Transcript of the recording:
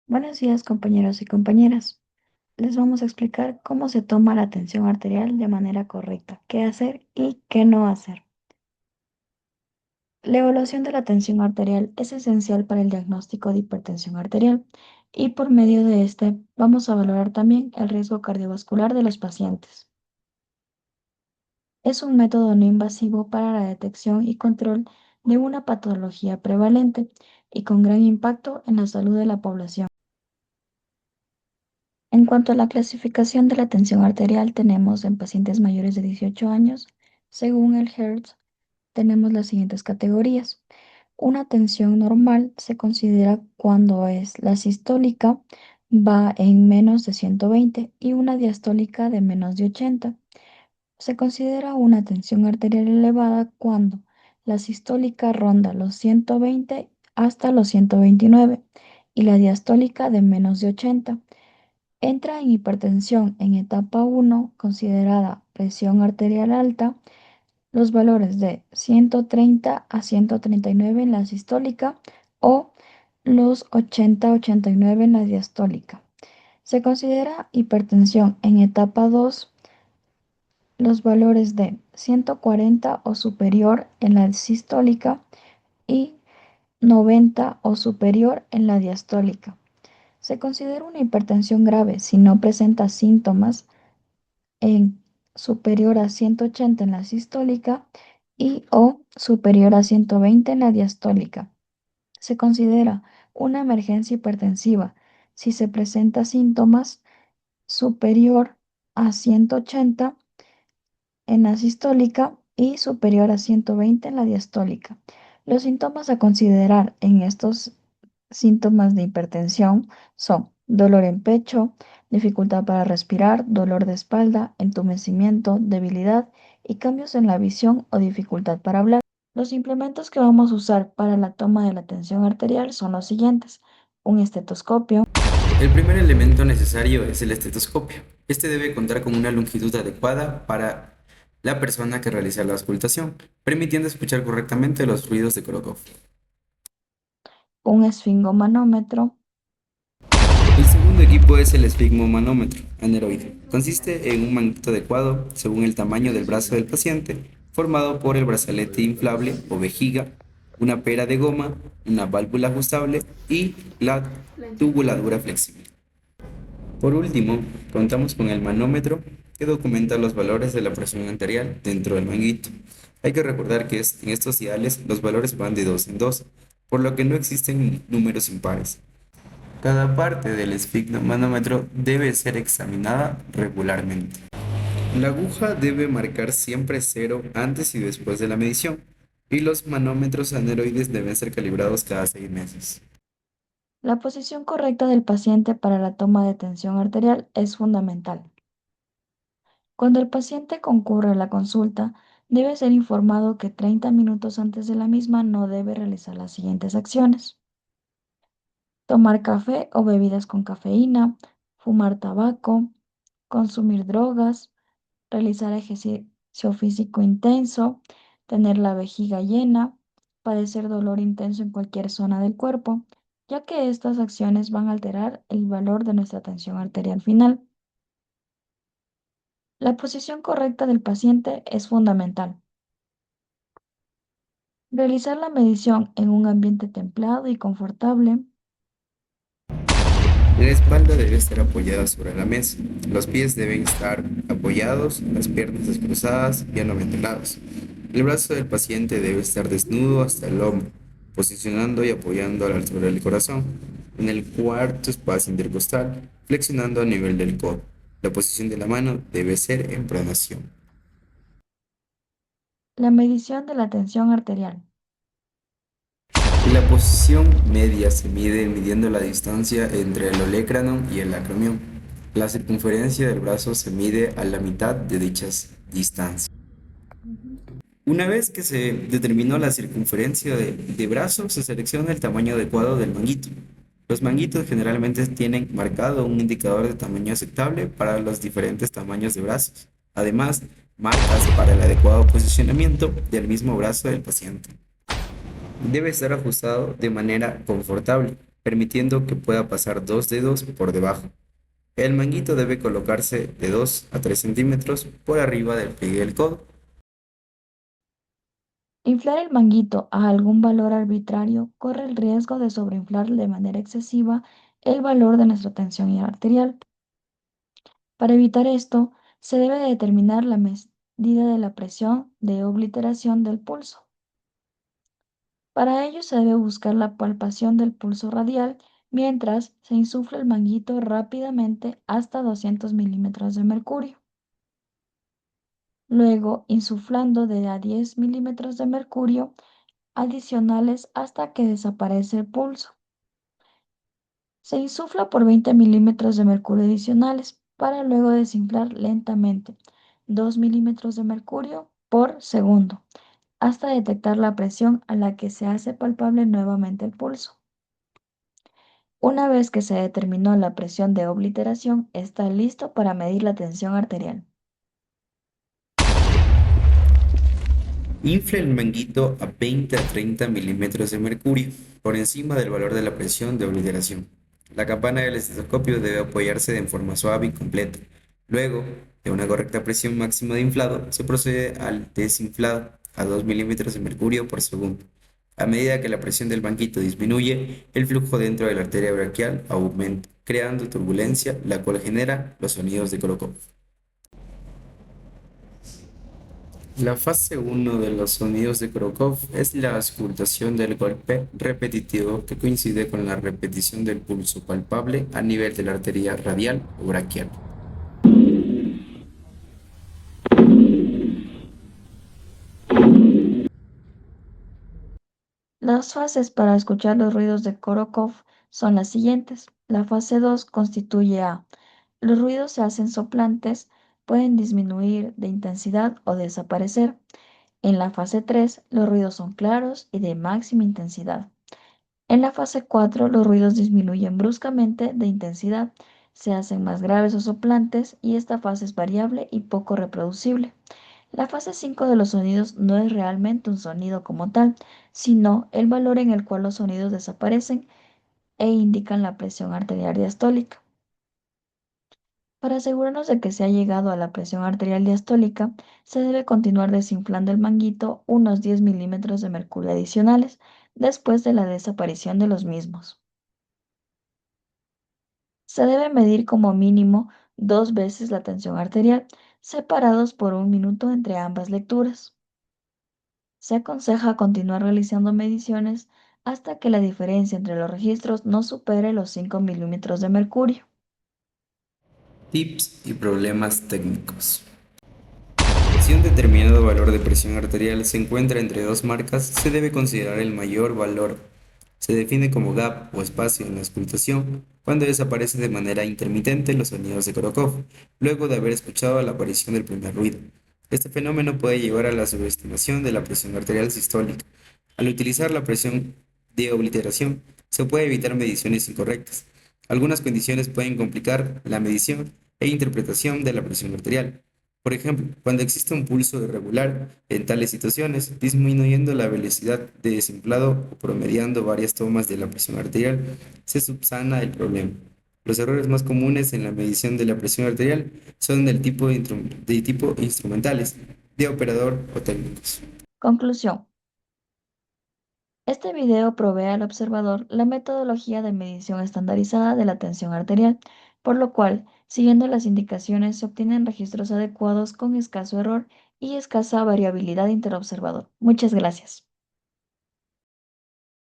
Buenos días, compañeros y compañeras. Les vamos a explicar cómo se toma la tensión arterial de manera correcta, qué hacer y qué no hacer. La evaluación de la tensión arterial es esencial para el diagnóstico de hipertensión arterial y por medio de este vamos a valorar también el riesgo cardiovascular de los pacientes. Es un método no invasivo para la detección y control de una patología prevalente y con gran impacto en la salud de la población. En cuanto a la clasificación de la tensión arterial, tenemos en pacientes mayores de 18 años, según el Hertz, tenemos las siguientes categorías. Una tensión normal se considera cuando es la sistólica va en menos de 120 y una diastólica de menos de 80. Se considera una tensión arterial elevada cuando la sistólica ronda los 120 hasta los 129 y la diastólica de menos de 80. Entra en hipertensión en etapa 1, considerada presión arterial alta, los valores de 130 a 139 en la sistólica o los 80-89 en la diastólica. Se considera hipertensión en etapa 2, los valores de 140 o superior en la sistólica y 90 o superior en la diastólica. Se considera una hipertensión grave si no presenta síntomas en superior a 180 en la sistólica y o superior a 120 en la diastólica. Se considera una emergencia hipertensiva si se presenta síntomas superior a 180 en la sistólica y superior a 120 en la diastólica. Los síntomas a considerar en estos síntomas de hipertensión son dolor en pecho, dificultad para respirar, dolor de espalda, entumecimiento, debilidad y cambios en la visión o dificultad para hablar. Los implementos que vamos a usar para la toma de la tensión arterial son los siguientes: un estetoscopio, El primer elemento necesario es el estetoscopio. Este debe contar con una longitud adecuada para la persona que realiza la auscultación, permitiendo escuchar correctamente los ruidos de Korokov. un esfingomanómetro, El segundo equipo es el esfigmomanómetro aneroide. Consiste en un manguito adecuado según el tamaño del brazo del paciente, formado por el brazalete inflable o vejiga, una pera de goma, una válvula ajustable y la tubuladura flexible. Por último, contamos con el manómetro que documenta los valores de la presión arterial dentro del manguito. Hay que recordar que en estos diales los valores van de 2 en 2, por lo que no existen números impares. Cada parte del esfigmomanómetro debe ser examinada regularmente. La aguja debe marcar siempre cero antes y después de la medición, y los manómetros aneroides deben ser calibrados cada 6 meses. la posición correcta del paciente para la toma de tensión arterial es fundamental. Cuando el paciente concurre a la consulta, debe ser informado que 30 minutos antes de la misma no debe realizar las siguientes acciones: tomar café o bebidas con cafeína, fumar tabaco, consumir drogas, realizar ejercicio físico intenso, tener la vejiga llena, padecer dolor intenso en cualquier zona del cuerpo, ya que estas acciones van a alterar el valor de nuestra tensión arterial final. La posición correcta del paciente es fundamental. Realizar la medición en un ambiente templado y confortable. La espalda debe estar apoyada sobre la mesa. Los pies deben estar apoyados, las piernas descruzadas y anoventelados. El brazo del paciente debe estar desnudo hasta el hombro, posicionando y apoyando a la altura del corazón. En el cuarto espacio intercostal, flexionando a nivel del codo. La posición de la mano debe ser en pronación. La medición de la tensión arterial. La posición media se mide midiendo la distancia entre el olecranon y el acromion. La circunferencia del brazo se mide a la mitad de dichas distancias. Ujú. Una vez que se determinó la circunferencia de brazo, se selecciona el tamaño adecuado del manguito. Los manguitos generalmente tienen marcado un indicador de tamaño aceptable para los diferentes tamaños de brazos. Además, marcas para el adecuado posicionamiento del mismo brazo del paciente. Debe estar ajustado de manera confortable. permitiendo que pueda pasar dos dedos por debajo. El manguito debe colocarse de 2 a 3 centímetros por arriba del pliegue del codo. Inflar el manguito a algún valor arbitrario corre el riesgo de sobreinflar de manera excesiva el valor de nuestra tensión arterial. Para evitar esto, se debe determinar la medida de la presión de obliteración del pulso. Para ello se debe buscar la palpación del pulso radial mientras se insufla el manguito rápidamente hasta 200 milímetros de mercurio. Luego, insuflando de a 10 milímetros de mercurio adicionales hasta que desaparece el pulso. Se insufla por 20 milímetros de mercurio adicionales para luego desinflar lentamente 2 milímetros de mercurio por segundo hasta detectar la presión a la que se hace palpable nuevamente el pulso. Una vez que se determinó la presión de obliteración, está listo para medir la tensión arterial. Infle el manguito a 20 a 30 milímetros de mercurio, por encima del valor de la presión de obliteración. La campana del estetoscopio debe apoyarse en forma suave y completa. Luego, de una correcta presión máxima de inflado, se procede al desinflado a 2 milímetros de mercurio por segundo. A medida que la presión del manguito disminuye, el flujo dentro de la arteria braquial aumenta, creando turbulencia, la cual genera los sonidos de Korokov. La fase uno de los sonidos de Korokov es la auscultación del golpe repetitivo que coincide con la repetición del pulso palpable a nivel de la arteria radial o braquial. Las fases para escuchar los ruidos de Korokov son las siguientes. La fase 2 constituye a los ruidos se hacen soplantes, pueden disminuir de intensidad o desaparecer. En la fase 3, los ruidos son claros y de máxima intensidad. En la fase 4, los ruidos disminuyen bruscamente de intensidad, se hacen más graves o soplantes y esta fase es variable y poco reproducible. La fase 5 de los sonidos no es realmente un sonido como tal, sino el valor en el cual los sonidos desaparecen e indican la presión arterial diastólica. Para asegurarnos de que se ha llegado a la presión arterial diastólica, se debe continuar desinflando el manguito unos 10 milímetros de mercurio adicionales después de la desaparición de los mismos. Se debe medir como mínimo 2 veces la tensión arterial, separados por 1 minuto entre ambas lecturas. Se aconseja continuar realizando mediciones hasta que la diferencia entre los registros no supere los 5 milímetros de mercurio. Tips y problemas técnicos. Si un determinado valor de presión arterial se encuentra entre dos marcas, se debe considerar el mayor valor. Se define como gap o espacio en la auscultación cuando desaparece de manera intermitente los sonidos de Korokov, luego de haber escuchado la aparición del primer ruido. Este fenómeno puede llevar a la subestimación de la presión arterial sistólica. Al utilizar la presión de obliteración, se puede evitar mediciones incorrectas. Algunas condiciones pueden complicar la medición e interpretación de la presión arterial. Por ejemplo, cuando existe un pulso irregular, en tales situaciones, disminuyendo la velocidad de desinflado o promediando varias tomas de la presión arterial, se subsana el problema. Los errores más comunes en la medición de la presión arterial son de tipo instrumentales, de operador o técnicos. Conclusión. Este video provee al observador la metodología de medición estandarizada de la tensión arterial, por lo cual, siguiendo las indicaciones, se obtienen registros adecuados con escaso error y escasa variabilidad interobservador. Muchas gracias.